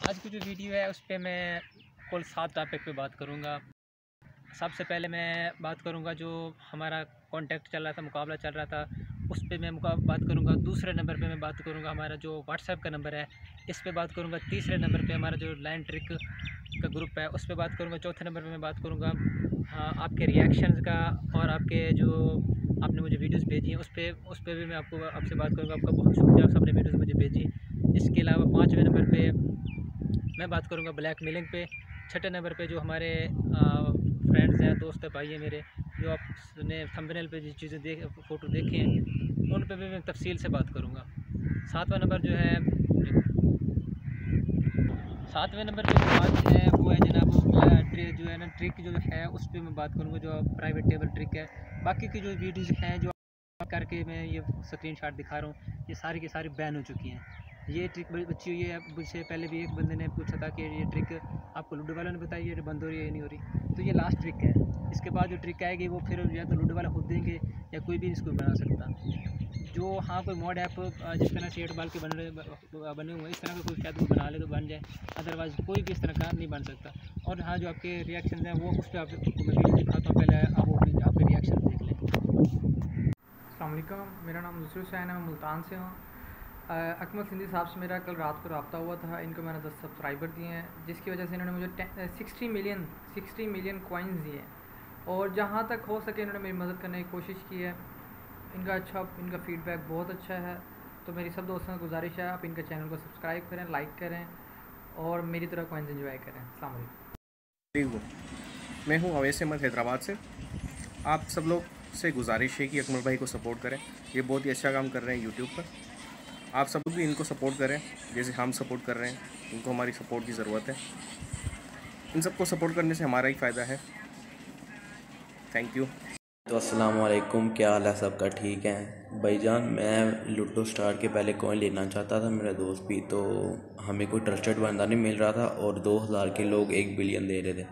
आज की जो वीडियो है उस पे मैं कुल 7 टॉपिक पे बात करूँगा। सबसे पहले मैं बात करूँगा जो हमारा कॉन्टेक्ट चल रहा था, मुकाबला चल रहा था, उस पे मैं बात करूँगा। दूसरे नंबर पे मैं बात करूँगा हमारा जो व्हाट्सएप का नंबर है, इस पे बात करूँगा। तीसरे नंबर पे हमारा जो लाइन ट्रिक का ग्रुप है, उस पे बात करूँगा। चौथे नंबर पे मैं बात करूँगा आपके रिएक्शंस का, और आपके जो आपने मुझे वीडियोस भेजी हैं उस पे भी मैं आपसे बात करूँगा। आपका बहुत शुक्रिया, आप सबने वीडियोस मुझे भेजी। इसके अलावा पाँचवें नंबर पे मैं बात करूँगा ब्लैक मेलिंग पे। छठे नंबर पे जो हमारे फ्रेंड्स हैं, दोस्त हैं, भाई हैं मेरे, जो आपने थंबनेल पे जो चीज़ें फ़ोटो देखे हैं उन पे भी मैं तफसील से बात करूँगा। सातवां नंबर जो है सातवें नंबर पे जो बात है वो है जनाब जो है ना ट्रिक जो है उस पर मैं बात करूँगा, जो प्राइवेट टेबल ट्रिक है। बाकी की जो वीडियोज़ हैं जो करके मैं ये स्क्रीनशॉट दिखा रहा हूँ, ये सारी की सारी बैन हो चुकी हैं। ये ट्रिक बड़ी अच्छी हुई है। मुझसे पहले भी एक बंदे ने पूछा था कि ये ट्रिक आपको लूडो वालों ने बताई, ये बंद हो रही है या नहीं हो रही, तो ये लास्ट ट्रिक है। इसके बाद जो ट्रिक आएगी वो फिर या तो लूडो वाला खुद देंगे या कोई भी इसको बना सकता। जो हाँ कोई मॉड ऐप जिस तरह से 8 बाल के बने हुए हैं, इस तरह का कोई शायद वो बना ले तो बन जाए, अदरवाइज़ कोई भी इस तरह का नहीं बन सकता। और हाँ जो आपके रिएक्शन हैं वो उस पर आपको मैं वीडियो दिखाता हूँ, पहले आप वो आपके रिएक्शन देख लें। अस्सलाम वालेकुम, मेरा नाम नुसरत हुसैन है, मैं मुल्तान से हूँ। अकमल सिंधी साहब से मेरा कल रात को रब्ता हुआ था। इनको मैंने 10 सब्सक्राइबर दिए हैं, जिसकी वजह से इन्होंने मुझे 60 मिलियन कॉइन्स दिए हैं, और जहाँ तक हो सके इन्होंने मेरी मदद करने की कोशिश की है। इनका फ़ीडबैक बहुत अच्छा है, तो मेरी सब दोस्तों से गुजारिश है आप इनके चैनल को सब्सक्राइब करें, लाइक करें और मेरी तरह कॉइन्स एंजॉय करें। अस्सलाम वालेकुम। मैं हूँ अवैस अहमद हैदराबाद से। आप सब लोग से गुजारिश है कि अकमल भाई को सपोर्ट करें, ये बहुत ही अच्छा काम कर रहे हैं यूट्यूब पर। आप सब भी इनको सपोर्ट करें जैसे हम सपोर्ट कर रहे हैं, इनको हमारी सपोर्ट की ज़रूरत है। इन सबको सपोर्ट करने से हमारा ही फ़ायदा है। Thank you. तो अस्सलाम वालेकुम, क्या हाल है सबका? ठीक है भाईजान। मैं लूडो स्टार के पहले कॉइन लेना चाहता था, मेरा दोस्त भी, तो हमें कोई ट्रस्टेड बंदा नहीं मिल रहा था और 2000 के लोग 1 बिलियन दे रहे थे।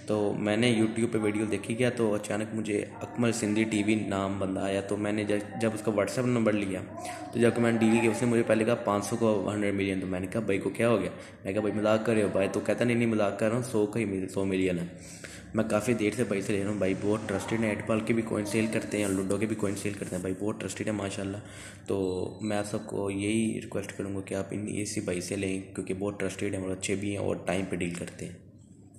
तो मैंने यूट्यूब पे वीडियो देखी गया, तो अचानक मुझे अकमल सिंधी टीवी नाम बंदा आया। तो मैंने जब उसका व्हाट्सएप नंबर लिया, तो जब मैंने डील किया, उसने मुझे पहले कहा 500 को 100 मिलियन। तो मैंने कहा भाई को क्या हो गया? मैं कहा भाई मजाक कर रहे हो भाई? तो कहता नहीं मजाक कर रहा हूँ, 100 मिलियन है। मैं काफ़ी देर से पैसे ले रहा हूँ भाई, बहुत ट्रस्टेड है। 8 बाल के भी कॉइन सेल करते हैं, लूडो के भी कॉइन सेल करते हैं भाई, बहुत ट्रस्टेड है माशाल्लाह। तो मैं आप सबको यही रिक्वेस्ट करूँगा कि आप इन इसी भाई से लें, क्योंकि बहुत ट्रस्टेड हैं और अच्छे भी हैं और टाइम पे डील करते हैं।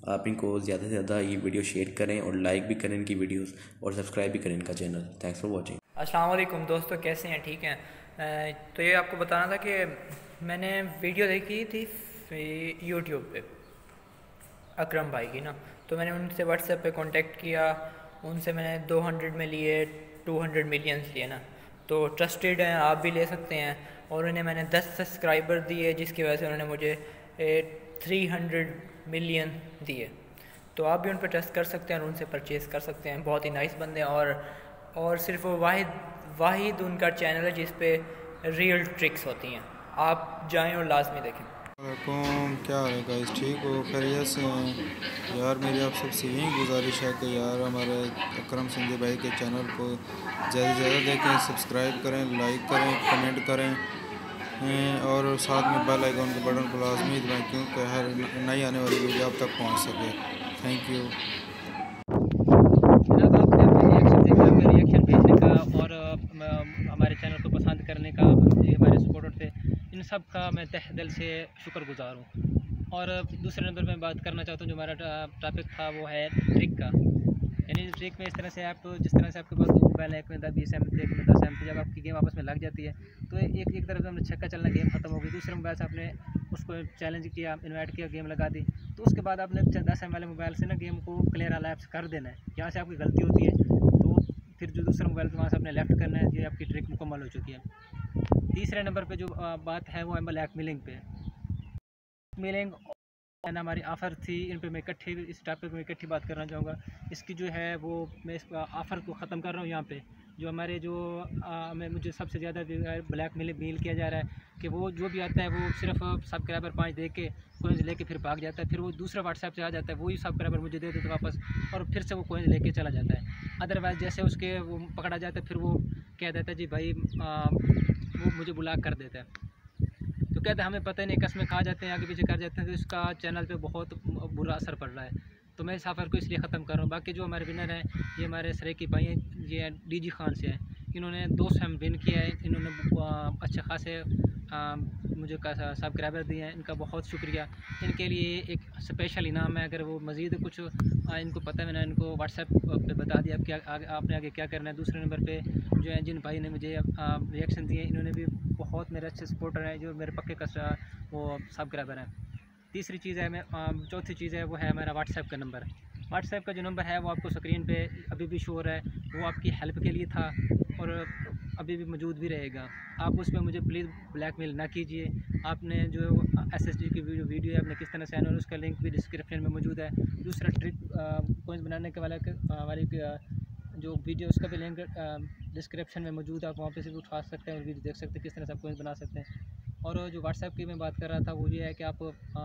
आप इनको ज़्यादा से ज़्यादा ये वीडियो शेयर करें और लाइक भी करें इनकी वीडियोस, और सब्सक्राइब भी करें इनका चैनल। Thanks for watching. अस्सलाम वालेकुम दोस्तों, कैसे हैं? ठीक हैं। तो ये आपको बताना था कि मैंने वीडियो देखी थी यूट्यूब पे अकरम भाई की ना, तो मैंने उनसे व्हाट्सएप पे कांटेक्ट किया। उनसे मैंने 200 में लिए, 200 मिलियंस लिए ना, तो ट्रस्टेड हैं, आप भी ले सकते हैं। और उन्हें मैंने 10 सब्सक्राइबर दिए, जिसकी वजह से उन्होंने मुझे 300 मिलियन दिए। तो आप भी उन पर ट्रस्ट कर सकते हैं और उनसे परचेज़ कर सकते हैं। बहुत ही नाइस बंदे हैं, और सिर्फ वाहिद उनका चैनल है जिस पे रियल ट्रिक्स होती हैं। आप जाएं और लाजमी देखें। वालेकुम, क्या हाल है गाइस? ठीक हो? खैरियत से हैं? यार मेरी आप सबसे यही गुजारिश है कि यार हमारे अकरम सिंधी भाई के चैनल को ज़्यादा से ज़्यादा देखें, सब्सक्राइब करें, लाइक करें, कमेंट करें, और साथ में बेल आइकन के बटन को लाजमी दबाएं, क्योंकि हर नई आने वाली वीडियो आप तक पहुंच सके। Thank you. जनाब आपने अपने रिएक्शन देखा, अपने रिएक्शन भेजने का और हमारे चैनल को पसंद करने का, हमारे सपोर्टर थे, इन सब का मैं तहे दिल से शुक्रगुजार हूँ। और दूसरे नंबर में बात करना चाहता हूँ, जो हमारा टॉपिक था वो है ट्रिक का। यानी ट्रिक में इस तरह से आप जिस तरह से आपके पास 2 मोबाइल है, एक में 20 एम एक में 10 एम, जब आपकी गेम आपस में लग जाती है तो एक तरफ से हमने छक्का चलना, गेम खत्म हो गई। दूसरे मोबाइल से आपने उसको चैलेंज किया, इन्वाइट किया, गेम लगा दी, तो उसके बाद आपने 10 एम वाले मोबाइल से ना गेम को क्लियर अलैप्स कर देना है। यहाँ से आपकी गलती होती है तो फिर जो दूसरा मोबाइल वहाँ से आपने लेफ़्ट करना है। ये आपकी ट्रिक मुकम्मल हो चुकी है। तीसरे नंबर पे जो बात है वो है ब्लैक मेलिंग पे। मेलिंग ना हमारी ऑफ़र थी, इन पे मैं इकट्ठी इस टॉपिक में इकट्ठी बात करना चाहूँगा। इसकी जो है वो मैं इस ऑफ़र को ख़त्म कर रहा हूँ। यहाँ पे जो हमारे जो मुझे सबसे ज़्यादा ब्लैक मेल किया जा रहा है कि वो जो भी आता है वो सिर्फ सब्सक्राइबर 5 दे के कॉइन्स लेके फिर भाग जाता है, फिर वो दूसरा व्हाट्सएप से आ जाता है, वही सब्सक्राइबर मुझे दे देते वापस, और फिर से वो कॉइन्स लेके चला जाता है। अदरवाइज़ जैसे उसके वो पकड़ा जाता है, फिर वो कह देता है जी भाई वो मुझे ब्लॉक कर देता है। तो कहते हैं हमें पता ही नहीं, कस्में खा जाते हैं, आगे पीछे कर जाते हैं, तो इसका चैनल पे बहुत बुरा असर पड़ रहा है। तो मैं इस ऑफ़र को इसलिए ख़त्म कर रहा हूँ। बाकी जो हमारे विनर हैं ये हमारे सरेकी भाई हैं, ये DG खान से हैं। इन्होंने 200 एम विन किया है, इन्होंने अच्छे खासे मुझे सब्सक्राइबर दिए हैं, इनका बहुत शुक्रिया। इनके लिए एक स्पेशल इनाम है, अगर वो मज़ीद कुछ इनको पता है, मैंने इनको व्हाट्सएप पे बता दिया क्या आपने आगे क्या करना है। दूसरे नंबर पे जो है जिन भाई ने मुझे रिएक्शन दिए, इन्होंने भी बहुत मेरे अच्छे सपोर्टर हैं, जो मेरे पक्के वो सब्सक्राइबर हैं। तीसरी चीज़ है चौथी चीज़ है वो है हमारा व्हाट्सएप का नंबर। व्हाट्सएप का जो नंबर है वो आपको स्क्रीन पे अभी भी शो हो रहा है, वो आपकी हेल्प के लिए था और अभी भी मौजूद भी रहेगा। आप उस पर मुझे प्लीज़ ब्लैकमेल ना कीजिए। आपने जो SSD की वीडियो है आपने किस तरह से आना, उसका लिंक भी डिस्क्रिप्शन में मौजूद है। दूसरा ट्रिक कोइंस बनाने के वाली जो वीडियो उसका भी लिंक डिस्क्रिप्शन में मौजूद है, आप वहाँ पे से भी उठा सकते हैं और वीडियो देख सकते हैं किस तरह से आप कोइंस बना सकते हैं। और जो व्हाट्सएप की मैं बात कर रहा था वो ये है कि आप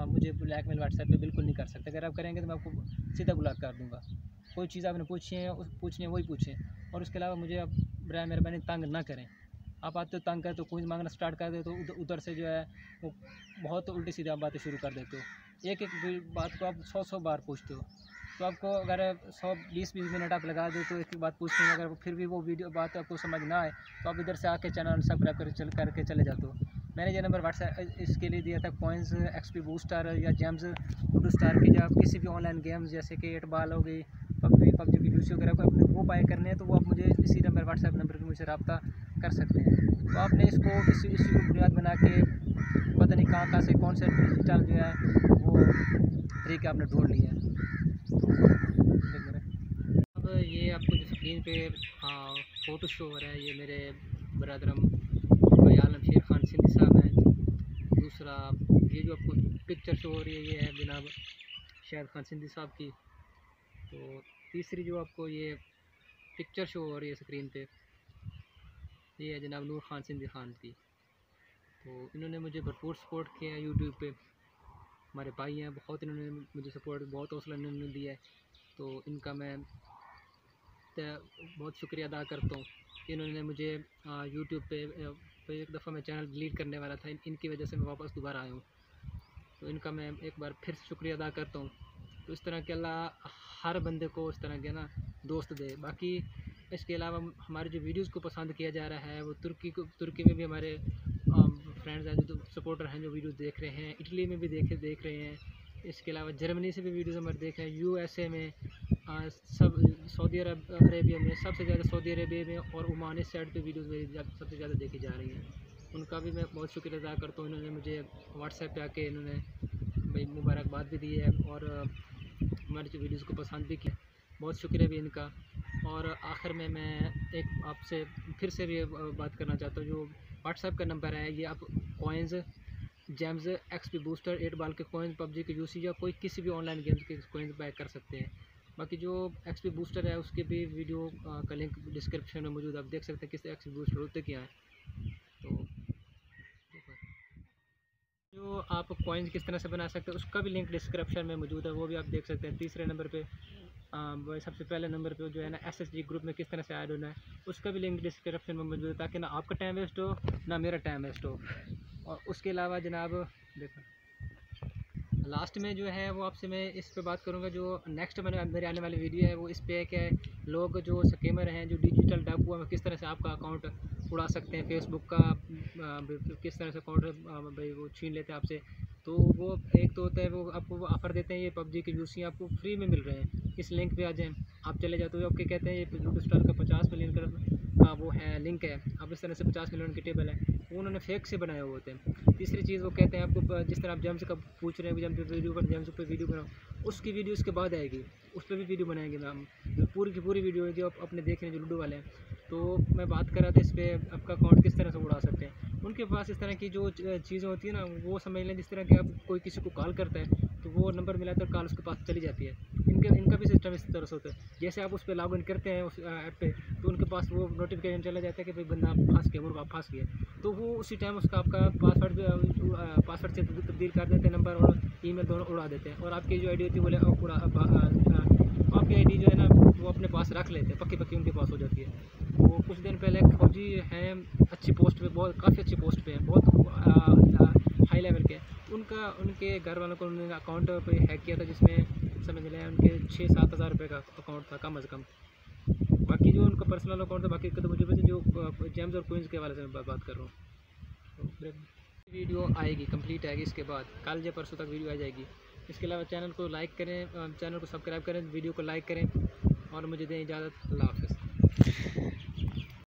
मुझे ब्लैकमेल व्हाट्सएप पे बिल्कुल नहीं कर सकते। अगर आप करेंगे तो मैं आपको सीधा ब्लॉक कर दूँगा। कोई चीज़ आपने पूछी है वही पूछें, और उसके अलावा मुझे आप बराए मेहरबानी तंग ना करें। आप आते हो तंग करें तो कोई मांगना स्टार्ट कर दे तो उधर से जो है वो बहुत उल्टी सीधी आप बातें शुरू कर देते हो। एक बात को आप 100 बार पूछते हो, तो आपको अगर 120 मिनट आप लगा दे तो एक बात पूछते हैं, अगर फिर भी वो वीडियो बात आपको समझ ना आए तो आप इधर से आके चैनल सब्सक्राइब करके चले जाते हो। मैंने ये नंबर व्हाट्सएप इसके लिए दिया था, कॉइन्स XP बूस्टर या जेम्स लूडो स्टार की, जब किसी भी ऑनलाइन गेम्स जैसे कि 8 बॉल हो गई, पबजी की यूसी वगैरह को अपने वो बाय करने हैं तो वो आप मुझे इसी नंबर व्हाट्सएप नंबर पर मुझसे रब्ता कर सकते हैं। तो आपने इसको इसी को बुनियाद बना के पता नहीं कहाँ से कौन सा डिजिटल जो है वो तरीके आपने ढूंढ लिया है। अब ये आपको जो स्क्रीन पे फ़ोटो शो हो रहा है, ये मेरे बरदरम भाई आलम शेर खान सिंधी साहब हैं। दूसरा ये जो आपको पिक्चर शो हो रही है ये है जनाब शाहिद खान सिंधी साहब की। तो तीसरी जो आपको ये पिक्चर शो हो रही है स्क्रीन पे ये है जनाब नूर खान सिंधी खान की। तो इन्होंने मुझे भरपूर सपोर्ट किया है यूट्यूब पे। हमारे भाई हैं, बहुत इन्होंने मुझे सपोर्ट, बहुत हौसला इन्होंने दिया है, तो इनका मैं बहुत शुक्रिया अदा करता हूँ। इन्होंने मुझे यूट्यूब पे एक दफ़ा मैं चैनल डिलीट करने वाला था, इनकी वजह से मैं वापस दोबारा आया हूँ, तो इनका मैं एक बार फिर शुक्रिया अदा करता हूँ। तो इस तरह के अल्लाह हर बंदे को इस तरह के ना दोस्त दे। बाकी इसके अलावा हमारे जो वीडियोज़ को पसंद किया जा रहा है वो तुर्की में भी हमारे फ्रेंड्स हैं जो सपोर्टर हैं जो वीडियो देख रहे हैं, इटली में भी देख रहे हैं। इसके अलावा जर्मनी से भी वीडियोज़ हमारे देख रहे हैं, USA में, सब सऊदी अरेबिया में, सबसे ज़्यादा सऊदी अरेबिया में और ओमान इस साइड पे वीडियोज़ मेरी सबसे ज़्यादा देखी जा रही हैं। उनका भी मैं बहुत शुक्रिया अदा करता हूँ। इन्होंने मुझे व्हाट्सएप पे आके इन्होंने भाई मुबारकबाद भी दी है और हमारी जो वीडियोज़ को पसंद भी किया, बहुत शुक्रिया भी इनका। और आखिर में मैं एक आपसे फिर से भी बात करना चाहता हूँ, जो व्हाट्सएप का नंबर है ये आप coins James XP booster 8 ball के कॉइन्स पबजी के यूसी या कोई किसी भी ऑनलाइन गेम्स के कॉइन्स बाय कर सकते हैं। बाकी जो XP बूस्टर है उसके भी वीडियो का लिंक डिस्क्रिप्शन में मौजूद, आप देख सकते हैं किस XP बूस्टर होते क्या है। तो जो आप कॉइन्स किस तरह से बना सकते हैं उसका भी लिंक डिस्क्रिप्शन में मौजूद है, वो भी आप देख सकते हैं। तीसरे नंबर पे सबसे पहले नंबर पे जो है ना SSG ग्रुप में किस तरह से ऐड होना है उसका भी लिंक डिस्क्रिप्शन में मौजूद है, ताकि ना आपका टाइम वेस्ट हो ना मेरा टाइम वेस्ट हो। और उसके अलावा जनाब देखो लास्ट में जो है वो आपसे मैं इस पे बात करूँगा, जो नेक्स्ट मेरे आने वाली वीडियो है वो इस पे है कि लोग जो स्कैमर हैं जो डिजिटल डाकू में किस तरह से आपका अकाउंट उड़ा सकते हैं, फेसबुक का किस तरह से अकाउंट भाई वो छीन लेते हैं आपसे। तो वो एक तो होता है वो आपको वो ऑफ़र देते हैं, ये पबजी के यूसी आपको फ्री में मिल रहे हैं, इस लिंक पे आ जाएं, आप चले जाते हो, आपके कहते हैं ये लूडो स्टार का 50 मिलियन का वो है लिंक है, अब इस तरह से 50 मिलियन की टेबल है, वो उन्होंने फेक से बनाए हुए होते हैं। तीसरी चीज़ वो कहते हैं आपको जिस तरह आप जेम्स का पूछ रहे हैं जेम्स पे वीडियो बनाओ, उसकी वीडियो उसके बाद आएगी, उस पर भी वीडियो बनाएंगे मैम, पूरी की पूरी वीडियो है जो आप अपने देख रहे हैं जो लूडो वाले हैं। तो मैं बात कर रहा था इस पर आपका अकाउंट किस तरह से उड़ा सकते हैं। उनके पास इस तरह की जो चीज़ें होती है ना वो समझ लें, जिस तरह कि आप कोई किसी को कॉल करता है तो वो नंबर मिला तो कॉल उसके पास चली जाती है। इनका भी सिस्टम इस तरह से होता है, जैसे आप उस पर लॉग इन करते हैं उस ऐप पे तो उनके पास वो नोटिफिकेशन चला जाता है कि भाई बंदा फंस गया, मुर्गा फंस गया, तो वो उसी टाइम उसका आपका पासवर्ड से तब्दील कर देते हैं, नंबर और ईमेल दोनों उड़ा देते हैं, और आपकी जो आईडी होती है वो आपकी आईडी जो है ना वो अपने पास रख लेते हैं, पक्की उनके पास हो जाती है। वो कुछ दिन पहले फौजी हैं, अच्छी पोस्ट पे, बहुत काफ़ी अच्छी पोस्ट पे हैं, बहुत हाई लेवल के, उनके घर वालों को उन्होंने अकाउंट पे हैक किया था, जिसमें समझ लें उनके 6-7 हज़ार रुपये का अकाउंट था कम अज़ कम। बाकी जो उनका पर्सनल अकाउंट था, बाकी तो मुझे वैसे जो जेम्स और कोइंस के हवाले से मैं बात कर रहा हूँ। तो वीडियो आएगी, कंप्लीट आएगी, इसके बाद कल या परसों तक वीडियो आ जाएगी। इसके अलावा चैनल को लाइक करें, चैनल को सब्सक्राइब करें, वीडियो को लाइक करें और मुझे दें इजाज़त। अल्लाह हाफ़िज़।